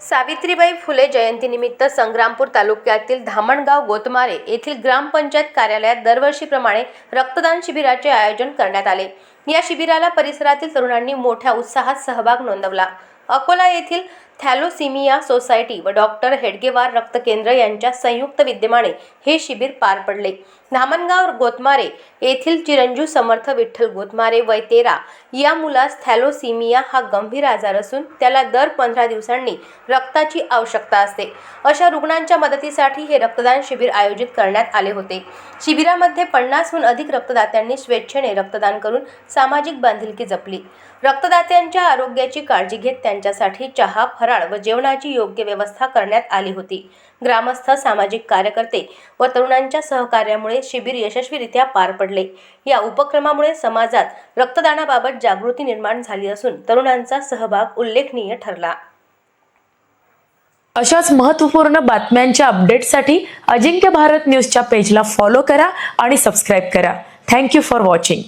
सावित्रीबाई फुले जयंतीनिमित्त संग्रामपूर तालुक्यातील धामणगाव गोतमारे येथील ग्रामपंचायत कार्यालयात दरवर्षीप्रमाणे रक्तदान शिबिराचे आयोजन करण्यात आले। या शिबिराला परिसरातील तरुणांनी मोठ्या उत्साहात सहभाग नोंदवला। अकोला येथील थॅलोसिमिया सोसायटी व डॉक्टर हेडगेवार रक्त केंद्र यांच्या संयुक्त विद्यमाने हे शिबिर पार पडले। धामणगाव गोतमारे येथील चिरंजीव समर्थ विठ्ठल गोतमारे वय 13 या मुलास थॅलोसिमिया हा गंभीर आजार असून त्याला दर 15 दिवसांनी रक्ताची आवश्यकता असते। अशा रुग्णांच्या मदतीसाठी हे रक्तदान शिबिर आयोजित करण्यात आले होते। शिबिरामध्ये 50हून अधिक रक्तदात्यांनी स्वेच्छेने रक्तदान करून सामाजिक बांधिलकी जपली। रक्तदात्यांच्या आरोग्याची काळजी घेत त्यांच्यासाठी चहा, फराळ व जेवणाची योग्य व्यवस्था करण्यात आली होती। ग्रामस्थ, सामाजिक कार्यकर्ते व तरुणांच्या सहकार्यामुळे शिबिर यशस्वीरित्या पार पडले। या उपक्रमामुळे समाजात रक्तदानाबाबत जागृती निर्माण झाली असून तरुणांचा सहभाग उल्लेखनीय ठरला। अशाच महत्त्वपूर्ण बातम्यांच्या अपडेटसाठी अजिंक्य भारत न्यूजच्या पेजला फॉलो करा आणि सबस्क्राइब करा। Thank you for watching.